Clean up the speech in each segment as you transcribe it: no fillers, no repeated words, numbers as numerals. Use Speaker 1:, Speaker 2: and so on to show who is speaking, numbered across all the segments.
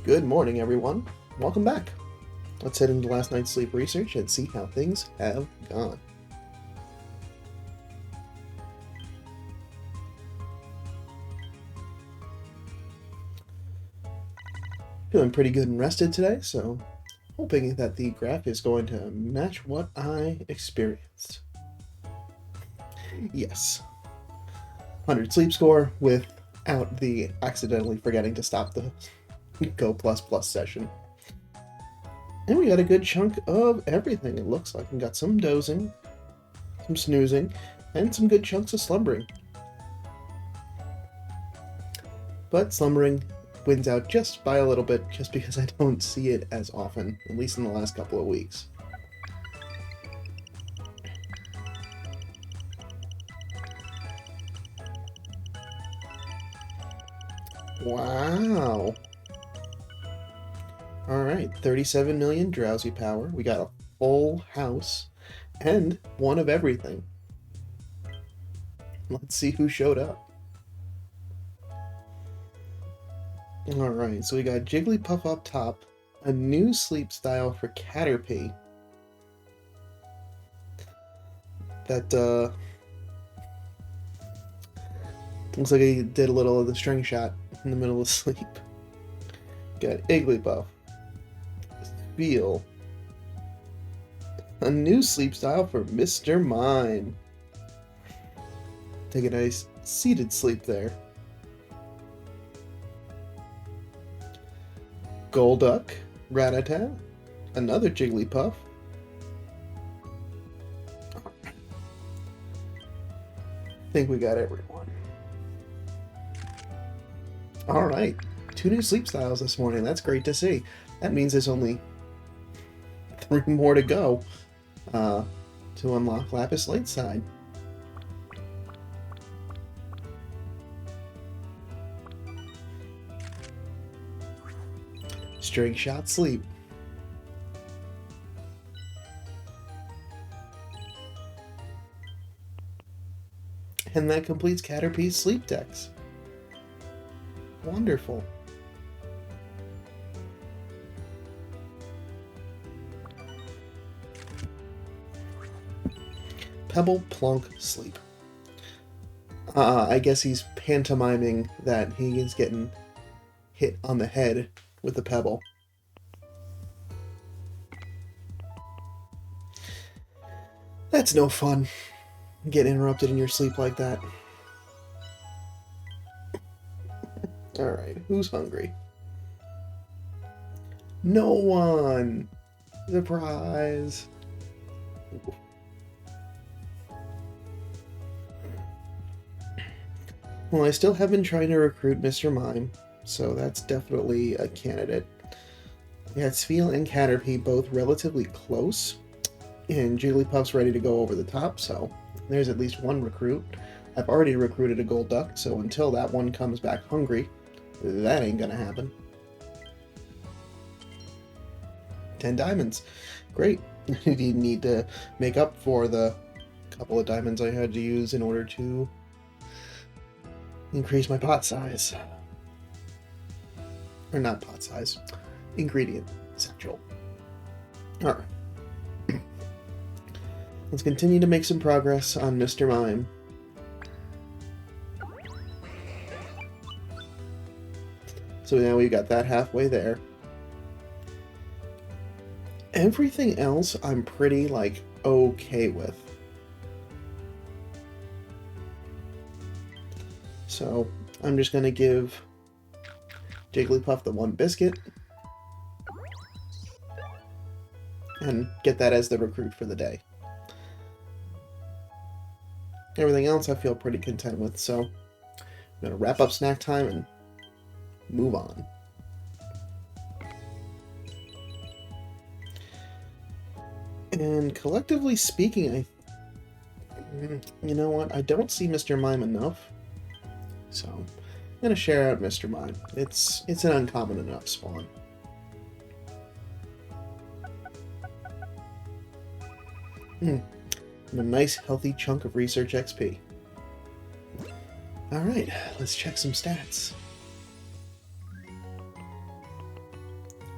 Speaker 1: Good morning, everyone. Welcome back. Let's head into last night's sleep research and see how things have gone. Feeling pretty good and rested today, so hoping that the graph is going to match what I experienced. Yes. 100 sleep score without the accidentally forgetting to stop the Go Plus Plus session. And we got a good chunk of everything, it looks like. We got some dozing, some snoozing, and some good chunks of slumbering. But slumbering wins out just by a little bit, just because I don't see it as often, at least in the last couple of weeks. Wow. Alright, 37 million drowsy power. We got a full house and one of everything. Let's see who showed up. Alright, so we got Jigglypuff up top, a new sleep style for Caterpie. That, looks like he did a little of the string shot in the middle of sleep. Got Igglybuff. Feel. A new sleep style for Mr. Mime. Take a nice seated sleep there. Golduck, Rattata, another Jigglypuff. I think we got everyone. Alright, 2 new sleep styles this morning. That's great to see. That means there's only 3 more to go to unlock Lapis Lakeside. String shot sleep. And that completes Caterpie's sleep decks. Wonderful. Pebble Plunk Sleep. I guess he's pantomiming that he is getting hit on the head with a pebble. That's no fun. Get interrupted in your sleep like that. Alright, who's hungry? No one! Surprise! Well, I still have been trying to recruit Mr. Mime, so that's definitely a candidate. Yeah, Spheal and Caterpie both relatively close, and Jigglypuff's ready to go over the top, so there's at least one recruit. I've already recruited a Golduck, so until that one comes back hungry, that ain't gonna happen. 10 diamonds. Great. You need to make up for the couple of diamonds I had to use in order to increase my pot size. Or not pot size. Ingredient satchel. Alright. Let's continue to make some progress on Mr. Mime. So now we've got that halfway there. Everything else I'm pretty, okay with. So I'm just going to give Jigglypuff the 1 biscuit. And get that as the recruit for the day. Everything else I feel pretty content with, so I'm going to wrap up snack time and move on. And collectively speaking, you know what? I don't see Mr. Mime enough, so I'm going to share out Mr. Mime. It's an uncommon enough spawn. And a nice healthy chunk of research XP. Alright, let's check some stats.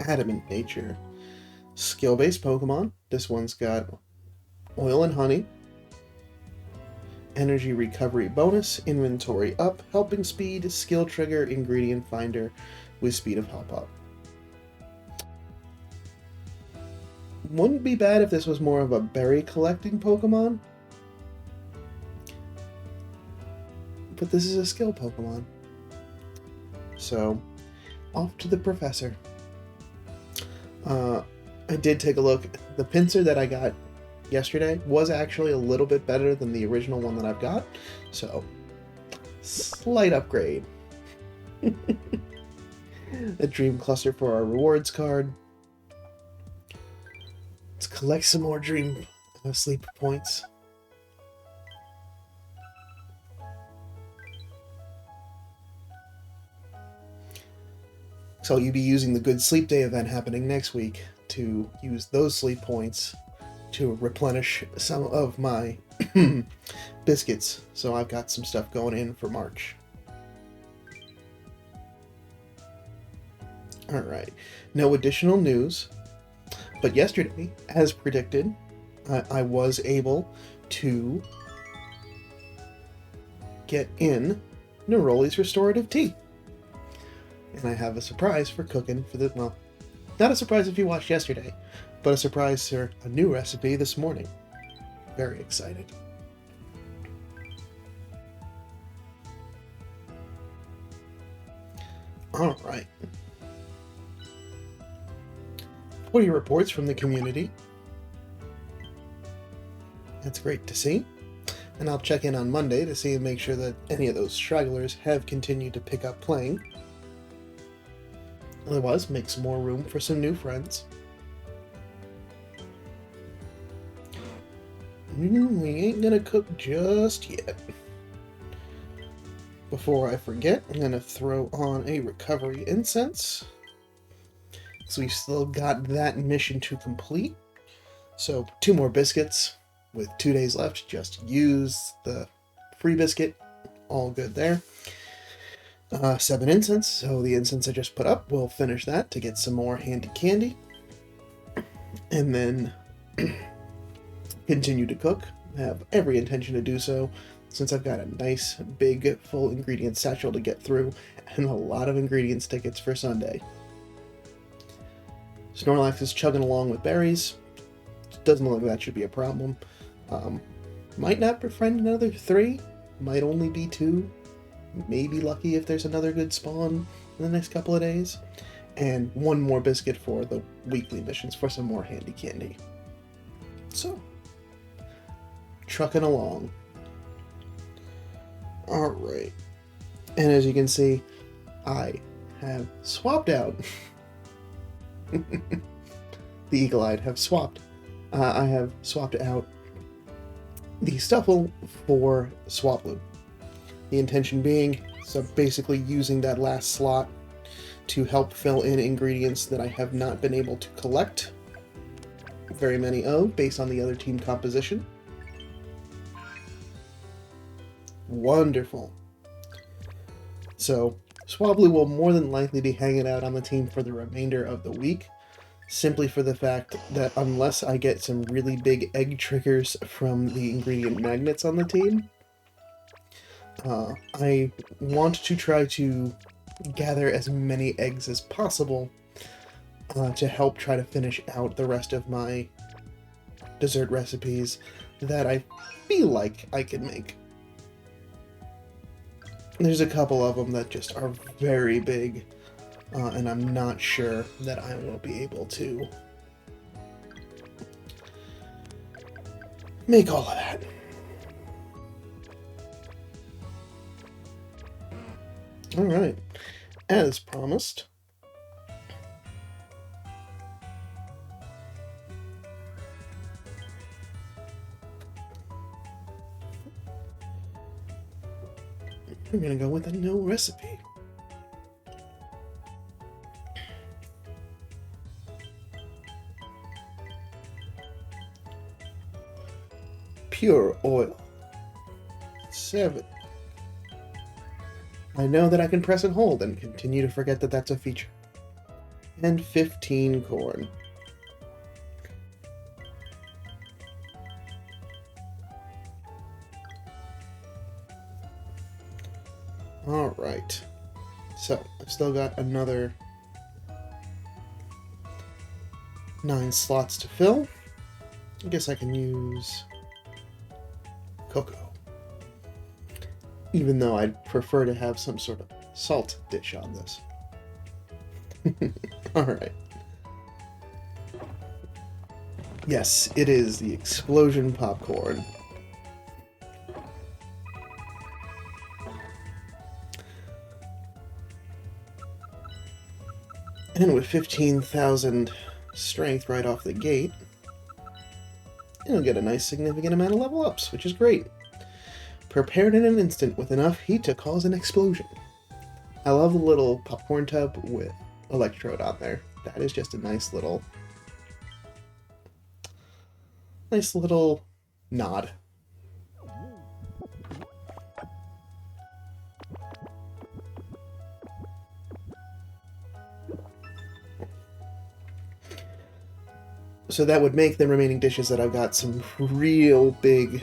Speaker 1: Adamant Nature. Skill-based Pokemon. This one's got Oil and Honey, Energy Recovery bonus, Inventory up, Helping Speed, Skill Trigger, Ingredient Finder with Speed of Hop Up. Wouldn't be bad if this was more of a berry collecting Pokemon, but this is a skill Pokemon. So, off to the professor. I did take a look. The pincer that I got yesterday was actually a little bit better than the original one that I've got, so slight upgrade. A dream cluster for our rewards card. Let's collect some more dream sleep points. So you'll be using the Good Sleep Day event happening next week to use those sleep points to replenish some of my biscuits. So I've got some stuff going in for March. Alright, no additional news, but yesterday, as predicted, I was able to get in Neroli's Restorative Tea. And I have a surprise for cooking for the, well, not a surprise if you watched yesterday, but a surprise for a new recipe this morning. Very excited. Alright. 40 reports from the community. That's great to see. And I'll check in on Monday to see and make sure that any of those stragglers have continued to pick up playing. Otherwise, make some more room for some new friends. We ain't gonna cook just yet. Before I forget, I'm gonna throw on a recovery incense. So we've still got that mission to complete. So 2 more biscuits with 2 days left. Just use the free biscuit. All good there. 7 incense, so the incense I just put up, we'll finish that to get some more handy candy. And then continue to cook. I have every intention to do so, since I've got a nice, big, full ingredient satchel to get through, and a lot of ingredients tickets for Sunday. Snorlax is chugging along with berries. Doesn't look like that should be a problem. Might not befriend another 3, might only be 2. Maybe lucky if there's another good spawn in the next couple of days. And 1 more biscuit for the weekly missions for some more handy candy. So, trucking along. Alright. And as you can see, I have swapped out. The eagle-eyed have swapped. I have swapped out the Stuffle for Swablu. The intention being, so basically using that last slot to help fill in ingredients that I have not been able to collect very many of based on the other team composition. Wonderful. So, Swablu will more than likely be hanging out on the team for the remainder of the week, simply for the fact that unless I get some really big egg triggers from the ingredient magnets on the team, I want to try to gather as many eggs as possible to help try to finish out the rest of my dessert recipes that I feel like I can make. There's a couple of them that just are very big, and I'm not sure that I will be able to make all of that. Alright, as promised, we're gonna go with a no recipe. Pure oil. 7. I know that I can press and hold and continue to forget that that's a feature. and 15 corn. Alright. So, I've still got another 9 slots to fill. I guess I can use cocoa. Even though I'd prefer to have some sort of salt dish on this. Alright. Yes, it is the explosion popcorn. And with 15,000 strength right off the gate, it'll get a nice significant amount of level ups, which is great. Prepared in an instant with enough heat to cause an explosion. I love the little popcorn tub with electrode on there. That is just a nice little nod. So that would make the remaining dishes that I've got some real big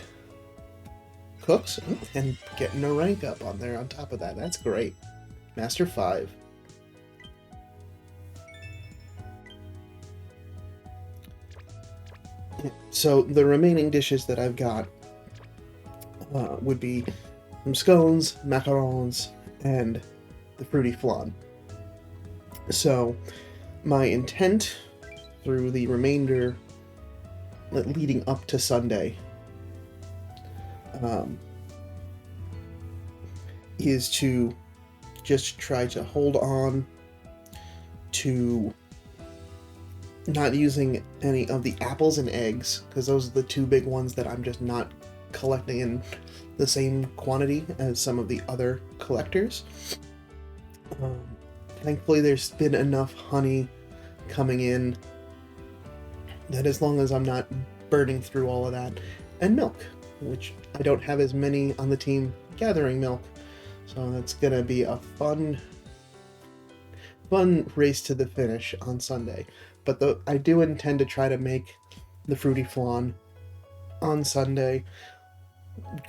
Speaker 1: cooks, and getting a rank up on there on top of that. That's great. Master 5. So the remaining dishes that I've got would be some scones, macarons, and the fruity flan. So my intent through the remainder leading up to Sunday is to just try to hold on to not using any of the apples and eggs, because those are the two big ones that I'm just not collecting in the same quantity as some of the other collectors. Thankfully there's been enough honey coming in that as long as I'm not burning through all of that, and milk, which I don't have as many on the team gathering milk, so that's gonna be a fun race to the finish on Sunday. But I do intend to try to make the fruity flan on Sunday,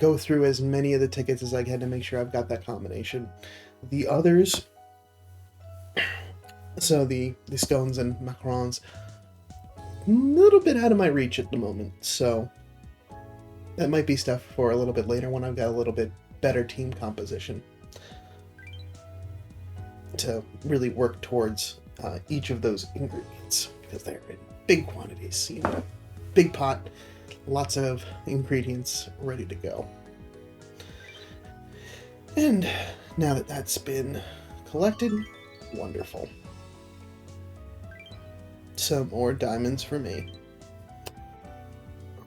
Speaker 1: go through as many of the tickets as I can to make sure I've got that combination. The others, so the scones and macarons, a little bit out of my reach at the moment, so that might be stuff for a little bit later when I've got a little bit better team composition to really work towards each of those ingredients, because they're in big quantities, you know, big pot, lots of ingredients ready to go. And now that that's been collected, wonderful. Some more diamonds for me.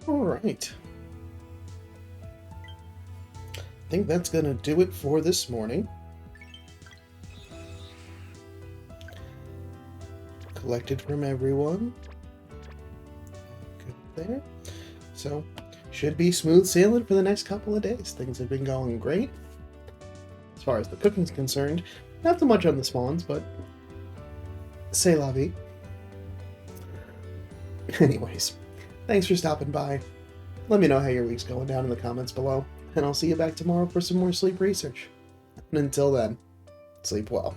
Speaker 1: Alright. I think that's gonna do it for this morning. Collected from everyone. Good there. So, should be smooth sailing for the next couple of days. Things have been going great. As far as the cooking's concerned, not so much on the spawns, but c'est la vie. Anyways, thanks for stopping by. Let me know how your week's going down in the comments below, and I'll see you back tomorrow for some more sleep research. And until then, sleep well.